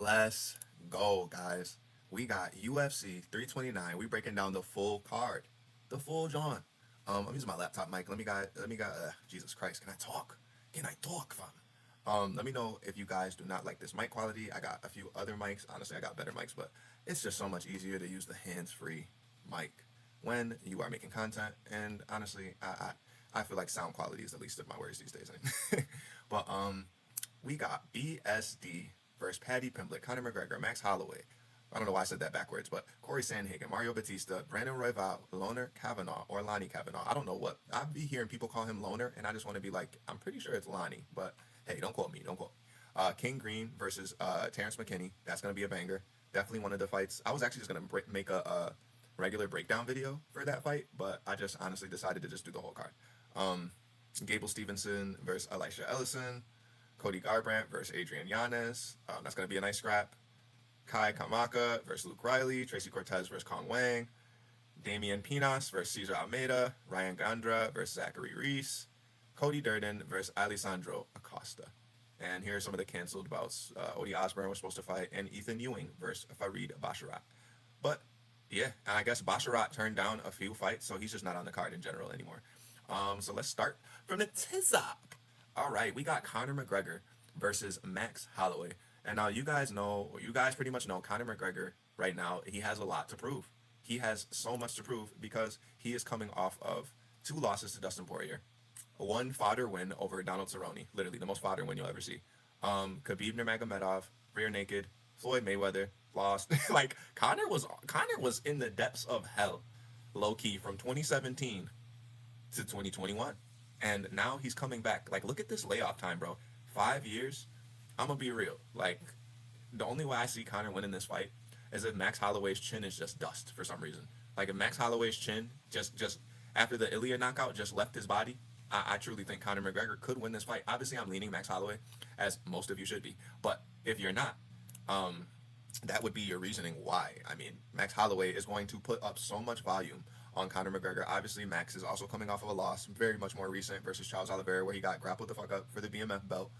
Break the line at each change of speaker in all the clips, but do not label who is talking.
Let's go, guys. We got UFC 329. We breaking down the full card, the full John. I'm using my laptop mic. Jesus Christ, can I talk? Can I talk, fam? Let me know if you guys do not like this mic quality. I got a few other mics. Honestly, I got better mics, but it's just so much easier to use the hands-free mic when you are making content. And honestly, I feel like sound quality is the least of my worries these days. but we got BSD versus Paddy Pimblett, Conor McGregor, Max Holloway. I don't know why I said that backwards, but Corey Sandhagen, Mario Batista, Brandon Royval, Loner Kavanaugh, or Lonnie Kavanaugh. I don't know what. I'd be hearing people call him Loner, and I just want to be like, I'm pretty sure it's Lonnie, but hey, don't quote me. Don't quote. King Green versus Terrence McKinney. That's going to be a banger. Definitely one of the fights. I was actually just going to make a regular breakdown video for that fight, but I just honestly decided to just do the whole card. Gable Stevenson versus Elisha Ellison. Cody Garbrandt versus Adrian Yanez. That's going to be a nice scrap. Kai Kamaka versus Luke Riley. Tracy Cortez versus Kong Wang. Damian Pinas versus Cesar Almeida. Ryan Gandra versus Zachary Reese. Cody Durden versus Alessandro Acosta. And here are some of the canceled bouts. Odie Osborne was supposed to fight, and Ethan Ewing versus Farid Basharat. But yeah, I guess Basharat turned down a few fights, so he's just not on the card in general anymore. So let's start from the top. All right, we got Conor McGregor versus Max Holloway. And now you guys pretty much know Conor McGregor right now, he has a lot to prove. He has so much to prove because he is coming off of 2 losses to Dustin Poirier. 1 fodder win over Donald Cerrone, literally the most fodder win you'll ever see. Khabib Nurmagomedov, rear naked, Floyd Mayweather, lost. Like, Conor was in the depths of hell, low-key, from 2017 to 2021. And now he's coming back. Like, look at this layoff time, bro. 5 years. I'm going to be real. Like, the only way I see Conor winning this fight is if Max Holloway's chin is just dust for some reason. Like, if Max Holloway's chin just after the Ilya knockout just left his body, I truly think Conor McGregor could win this fight. Obviously, I'm leaning Max Holloway, as most of you should be. But if you're not, that would be your reasoning why. I mean, Max Holloway is going to put up so much volume on Conor McGregor. Obviously, Max is also coming off of a loss, very much more recent, versus Charles Oliveira, where he got grappled the fuck up for the BMF belt.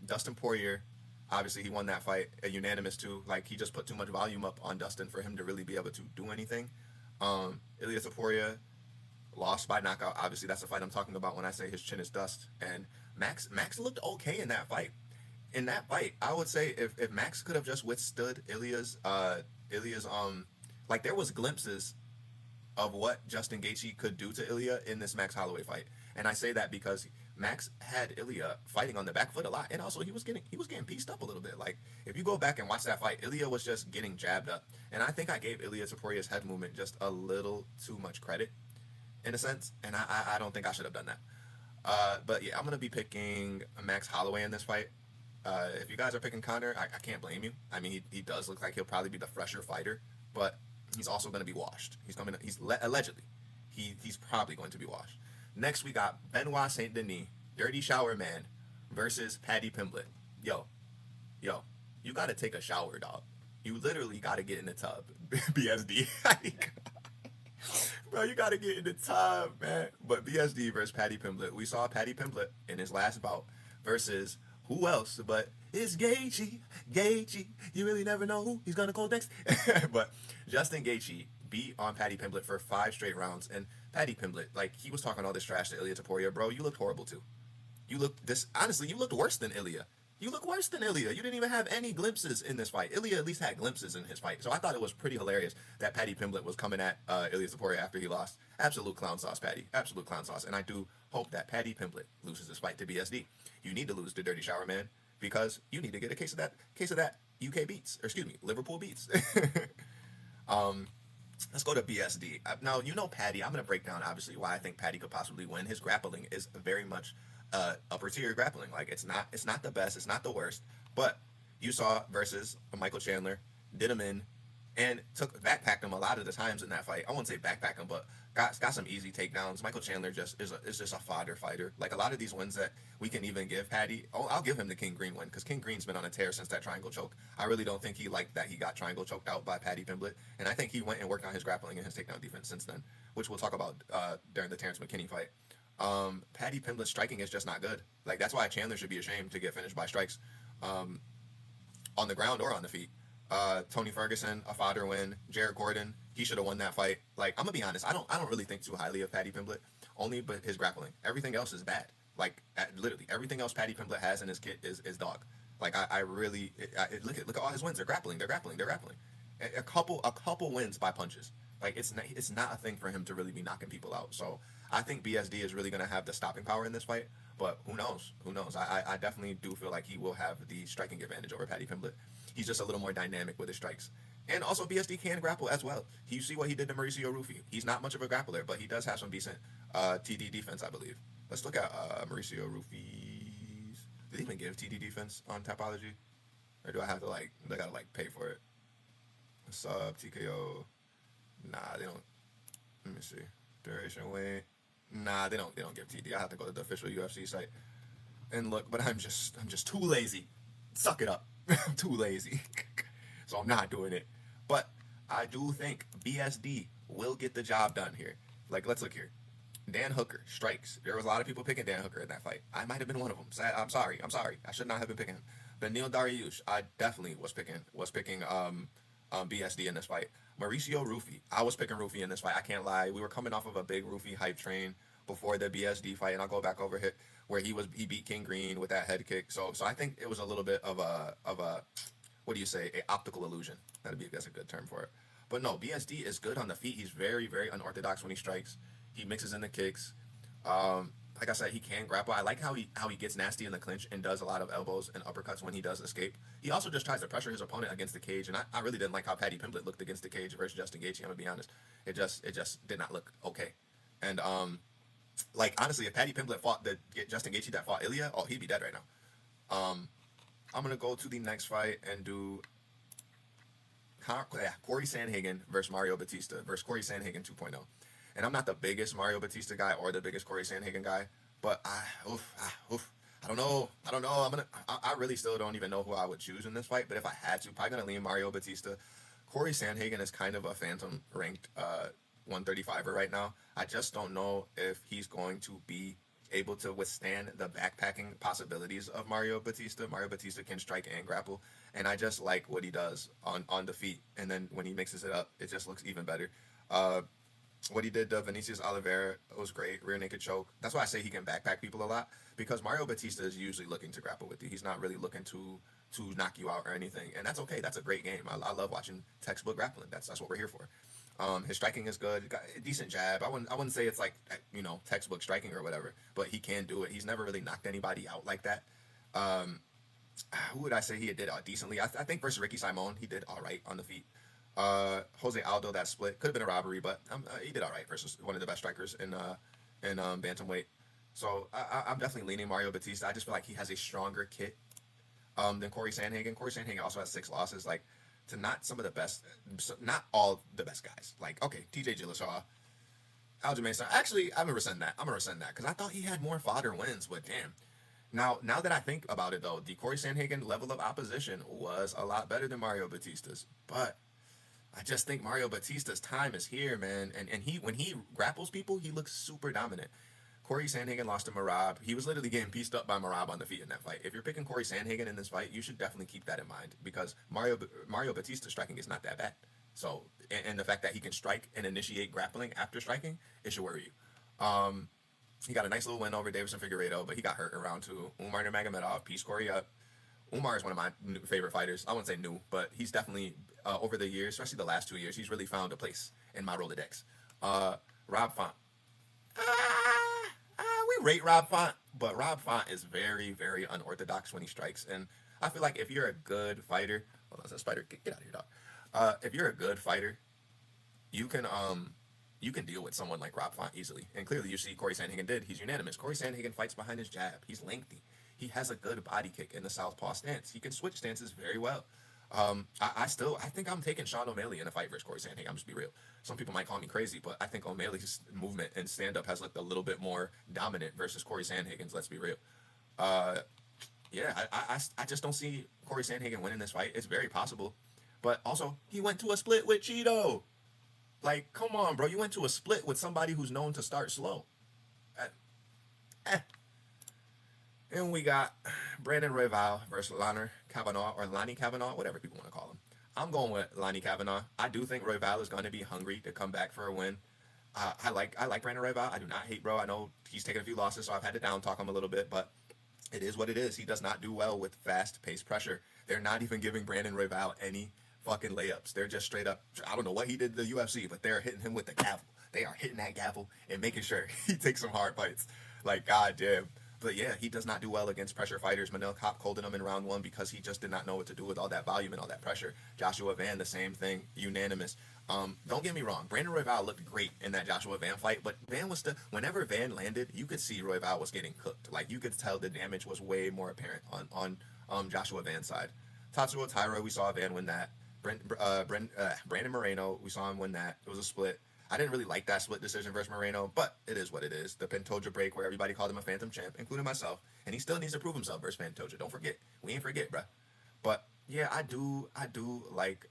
Dustin Poirier, obviously, he won that fight, a unanimous too. Like, he just put too much volume up on Dustin for him to really be able to do anything. Ilia Topuria lost by knockout. Obviously, that's the fight I'm talking about when I say his chin is dust. And Max looked okay in that fight. In that fight, I would say if Max could have just withstood Ilia's like, there was glimpses of what Justin Gaethje could do to Ilya in this Max Holloway fight. And I say that because Max had Ilya fighting on the back foot a lot, and also he was getting pieced up a little bit. Like, if you go back and watch that fight, Ilya was just getting jabbed up. And I think I gave Ilia Topuria's head movement just a little too much credit, in a sense, and I don't think I should have done that. But yeah, I'm going to be picking Max Holloway in this fight. If you guys are picking Conor, I can't blame you. I mean, he does look like he'll probably be the fresher fighter, but he's also going to be washed. Allegedly, he's probably going to be washed. Next, we got Benoit Saint Denis, Dirty Shower Man, versus Paddy Pimblett. Yo, you got to take a shower, dog. You literally got to get in the tub, BSD. Bro, you got to get in the tub, man. But BSD versus Paddy Pimblett. We saw Paddy Pimblett in his last bout versus who else but it's Gaethje. You really never know who he's going to call next. But Justin Gaethje beat on Paddy Pimblett for 5 straight rounds. And Paddy Pimblett, like, he was talking all this trash to Ilia Topuria. Bro, you looked horrible, too. You looked worse than Ilya. You look worse than Ilya. You didn't even have any glimpses in this fight. Ilya at least had glimpses in his fight. So I thought it was pretty hilarious that Paddy Pimblett was coming at Ilya Topuria after he lost. Absolute clown sauce, Paddy. Absolute clown sauce. And I do hope that Paddy Pimblett loses this fight to BSD. You need to lose to Dirty Shower Man because you need to get a case of that UK beats. Or excuse me, Liverpool beats. Let's go to BSD. Now, you know Paddy. I'm going to break down, obviously, why I think Paddy could possibly win. His grappling is very much upper tier grappling. Like, it's not the best, it's not the worst, but you saw versus Michael Chandler, did him in, and backpacked him a lot of the times in that fight. I won't say backpack him, but got some easy takedowns. Michael Chandler is just a fodder fighter. Like, a lot of these wins that we can even give Paddy, I'll give him the King Green win, because King Green's been on a tear since that triangle choke. I really don't think he liked that he got triangle choked out by Paddy Pimblett, and I think he went and worked on his grappling and his takedown defense since then, which we'll talk about during the Terrence McKinney fight. Paddy Pimblett's striking is just not good. Like, that's why Chandler should be ashamed to get finished by strikes. on the ground or on the feet. Tony Ferguson, a fodder win. Jared Gordon, he should have won that fight. Like, I'm gonna be honest, I don't really think too highly of Paddy Pimblett, only but his grappling. Everything else is bad. Like, literally everything else Paddy Pimblett has in his kit is dog. Like, I really look at all his wins. They're grappling. They're grappling. They're grappling. A couple wins by punches. Like, it's not a thing for him to really be knocking people out. So I think BSD is really gonna have the stopping power in this fight. But who knows? Who knows? I definitely do feel like he will have the striking advantage over Paddy Pimblett. He's just a little more dynamic with his strikes. And also, BSD can grapple as well. You see what he did to Mauricio Rufy. He's not much of a grappler, but he does have some decent TD defense, I believe. Let's look at Mauricio Rufy's. Did he even give TD defense on Tapology? Or do I have to, like, I gotta, like, pay for it? Sub, TKO. Nah, they don't. Let me see. Duration, weight. Nah, they don't give TD. I have to go to the official UFC site and look, but I'm just too lazy. Suck it up. I'm too lazy. So I'm not doing it. But I do think BSD will get the job done here. Like, let's look here. Dan Hooker strikes. There was a lot of people picking Dan Hooker in that fight. I might have been one of them. I'm sorry. I should not have been picking him. But Neil Dariush, I definitely was picking BSD in this fight. Mauricio Rufy, I was picking Rufy in this fight. I can't lie. We were coming off of a big Rufy hype train before the BSD fight, and I'll go back over it where he beat King Green with that head kick. So I think it was a little bit of a what do you say, a optical illusion. That's a good term for it. But no, BSD is good on the feet. He's very, very unorthodox when he strikes. He mixes in the kicks. Like I said, he can grapple. I like how he gets nasty in the clinch and does a lot of elbows and uppercuts when he does escape. He also just tries to pressure his opponent against the cage, and I really didn't like how Paddy Pimblett looked against the cage versus Justin Gaethje. I'm gonna be honest, it just did not look okay. And like, honestly, if Paddy Pimblett fought Justin Gaethje that fought Ilya, oh, he'd be dead right now. I'm gonna go to the next fight and do Corey Sandhagen versus Mario Batista versus Corey Sandhagen 2.0. And I'm not the biggest Mario Batista guy or the biggest Corey Sandhagen guy, but I don't know. I really still don't even know who I would choose in this fight. But if I had to, probably gonna lean Mario Batista. Corey Sandhagen is kind of a phantom ranked 135er right now. I just don't know if he's going to be able to withstand the backpacking possibilities of Mario Batista. Mario Batista can strike and grapple, and I just like what he does on the feet. And then when he mixes it up, it just looks even better. What he did to Vinicius Oliveira was great. Rear naked choke. That's why I say he can backpack people a lot, because Mario Batista is usually looking to grapple with you. He's not really looking to knock you out or anything, and that's okay. That's a great game. I love watching textbook grappling. That's what we're here for. His striking is good. Got a decent jab. I wouldn't say it's like, textbook striking or whatever, but he can do it. He's never really knocked anybody out like that. Who would I say he did decently? I think versus Ricky Simon, he did all right on the feet. Jose Aldo, that split could have been a robbery, but he did all right versus one of the best strikers in bantamweight. So I'm definitely leaning Mario Batista. I just feel like he has a stronger kit than Corey Sandhagen. Corey Sandhagen also has 6 losses. Like, to not some of the best, not all the best guys. Like, okay, TJ Dillashaw, Aljamain Sterling. Actually, I'm gonna rescind that because I thought he had more fodder wins. But damn. Now that I think about it, though, the Corey Sandhagen level of opposition was a lot better than Mario Batista's. But I just think Mario Batista's time is here, man. And when he grapples people, he looks super dominant. Corey Sandhagen lost to Merab. He was literally getting pieced up by Merab on the feet in that fight. If you're picking Corey Sandhagen in this fight, you should definitely keep that in mind, because Mario Batista's striking is not that bad. So, and the fact that he can strike and initiate grappling after striking, it should worry you. He got a nice little win over Davison Figueiredo, but he got hurt in round 2. Umar Nurmagomedov, pieced Corey up. Umar is one of my favorite fighters. I wouldn't say new, but he's definitely, over the years, especially the last 2 years, he's really found a place in my Rolodex. Rob Font. We rate Rob Font, but Rob Font is very, very unorthodox when he strikes. And I feel like if you're a good fighter, hold on, Spider, get out of here, dog. If you're a good fighter, you can deal with someone like Rob Font easily. And clearly you see Corey Sandhagen did. He's unanimous. Corey Sandhagen fights behind his jab. He's lengthy. He has a good body kick in the southpaw stance. He can switch stances very well. I think I'm taking Sean O'Malley in a fight versus Corey Sandhagen. I'm just be real. Some people might call me crazy, but I think O'Malley's movement and stand-up has looked a little bit more dominant versus Corey Sandhagen's. Let's be real. I just don't see Corey Sandhagen winning this fight. It's very possible, but also he went to a split with Cheeto. Like, come on, bro. You went to a split with somebody who's known to start slow. And we got Brandon Royval versus Lanner Kavanaugh, or Lonnie Kavanaugh, whatever people want to call him. I'm going with Lonnie Kavanaugh. I do think Royval is going to be hungry to come back for a win. I like Brandon Royval. I do not hate bro. I know he's taken a few losses, so I've had to down talk him a little bit, but it is what it is. He does not do well with fast-paced pressure. They're not even giving Brandon Royval any fucking layups. They're just straight up. I don't know what he did to the UFC, but they're hitting him with the gavel. They are hitting that gavel and making sure he takes some hard fights. Like, goddamn. But yeah, he does not do well against pressure fighters. Manel Kopp colded him in round 1 because he just did not know what to do with all that volume and all that pressure. Joshua Van, the same thing, unanimous. Don't get me wrong, Brandon Royval looked great in that Joshua Van fight, but Van was whenever Van landed, you could see Royval was getting cooked. Like, you could tell the damage was way more apparent on Joshua Van's side. Tatsuo Taira, we saw Van win that. Brandon Moreno, we saw him win that. It was a split. I didn't really like that split decision versus Moreno, but it is what it is. The Pantoja break where everybody called him a phantom champ, including myself, and he still needs to prove himself versus Pantoja. Don't forget. We ain't forget, bruh. But yeah, I do like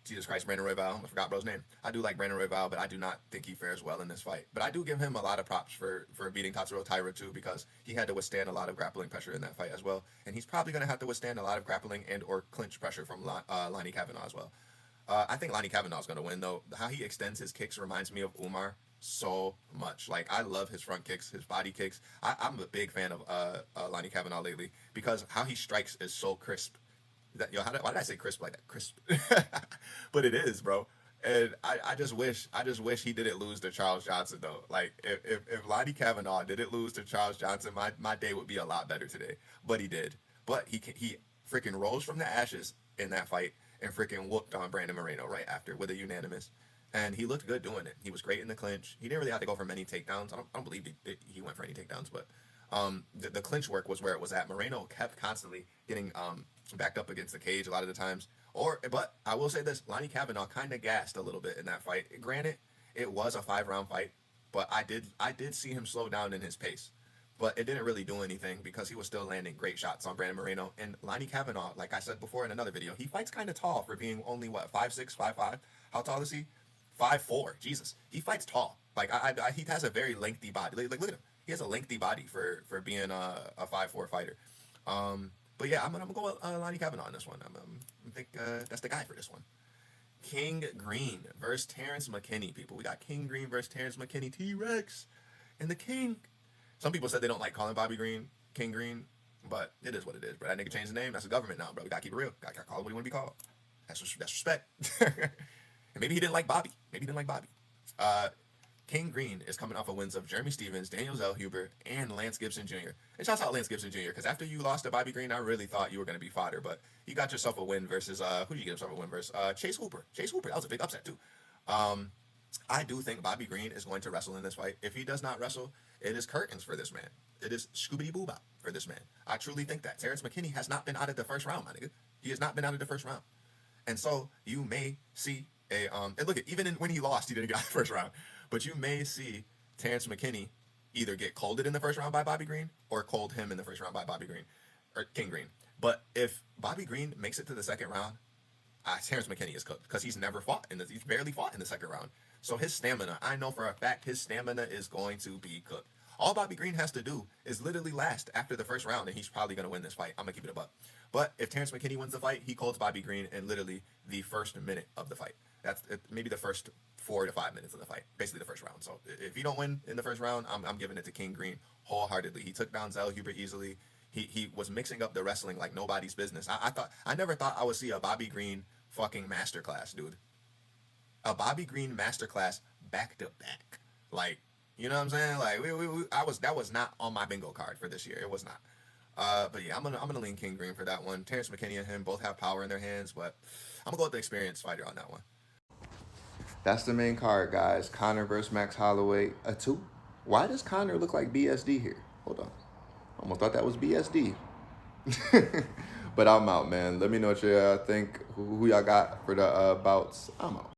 Jesus Christ, Brandon Royval. I forgot bro's name. I do like Brandon Royval, but I do not think he fares well in this fight. But I do give him a lot of props for beating Tatsuro Taira too, because he had to withstand a lot of grappling pressure in that fight as well, and he's probably going to have to withstand a lot of grappling and or clinch pressure from Lonnie Kavanaugh as well. I think Lonnie Kavanaugh is going to win, though. How he extends his kicks reminds me of Umar so much. Like, I love his front kicks, his body kicks. I'm a big fan of Lonnie Kavanaugh lately because how he strikes is so crisp. Why did I say crisp like that? Crisp. But it is, bro. And I just wish he didn't lose to Charles Johnson, though. Like, if Lonnie Kavanaugh didn't lose to Charles Johnson, my day would be a lot better today. But he did. But he freaking rose from the ashes in that fight and freaking whooped on Brandon Moreno right after with a unanimous. And he looked good doing it. He was great in the clinch. He didn't really have to go for many takedowns. I don't believe he went for any takedowns, but the clinch work was where it was at. Moreno kept constantly getting backed up against the cage a lot of the times. But I will say this, Lonnie Kavanaugh kind of gassed a little bit in that fight. Granted, it was a 5-round fight, but I did see him slow down in his pace. But it didn't really do anything because he was still landing great shots on Brandon Moreno. And Lonnie Kavanaugh, like I said before in another video, he fights kind of tall for being only, 5'6", 5'5"? How tall is he? 5'4". Jesus. He fights tall. Like, he has a very lengthy body. Like, look at him. He has a lengthy body for being a 5'4" fighter. But yeah, I'm gonna go with Lonnie Kavanaugh on this one. I think that's the guy for this one. King Green versus Terrence McKinney, people. We got King Green versus Terrence McKinney. T-Rex and the King. Some people said they don't like calling Bobby Green King Green, but it is what it is, bro. That nigga changed the name. That's the government now, bro. We gotta keep it real. Gotta call him what he want to be called. That's respect. And maybe he didn't like Bobby. King Green is coming off of wins of Jeremy Stevens, Daniel Zellhuber, and Lance Gibson Jr. And shouts out Lance Gibson Jr. because after you lost to Bobby Green, I really thought you were going to be fodder, but you got yourself a win versus, who did you get yourself a win versus? Chase Hooper. That was a big upset, too. I do think Bobby Green is going to wrestle in this fight. If he does not wrestle, it is curtains for this man. It is Scooby-Doo for this man. I truly think that. Terrence McKinney has not been out of the first round, my nigga. He has not been out of the first round. And so you may see and look, even when he lost, he didn't get out of the first round. But you may see Terrence McKinney either get colded in the first round by Bobby Green or cold him in the first round by Bobby Green or King Green. But if Bobby Green makes it to the second round, Terrence McKinney is cooked because he's barely fought in the second round. So his stamina, I know for a fact, his stamina is going to be cooked. All Bobby Green has to do is literally last after the first round, and he's probably going to win this fight. I'm going to keep it a buck. But if Terrence McKinney wins the fight, he colds Bobby Green in literally the first minute of the fight. That's maybe the first 4 to 5 minutes of the fight, basically the first round. So if you don't win in the first round, I'm giving it to King Green wholeheartedly. He took down Zellhuber easily. He was mixing up the wrestling like nobody's business. I never thought I would see a Bobby Green fucking masterclass, dude. A Bobby Green masterclass back to back. Like, you know what I'm saying? Like that was not on my bingo card for this year. It was not. But yeah, I'm gonna lean King Green for that one. Terrence McKinney and him both have power in their hands, but I'm gonna go with the experienced fighter on that one. That's the main card, guys. Conor versus Max Holloway. A 2. Why does Conor look like BSD here? Hold on. Almost thought that was BSD. But I'm out, man. Let me know what you think. Who y'all got for the bouts. I'm out.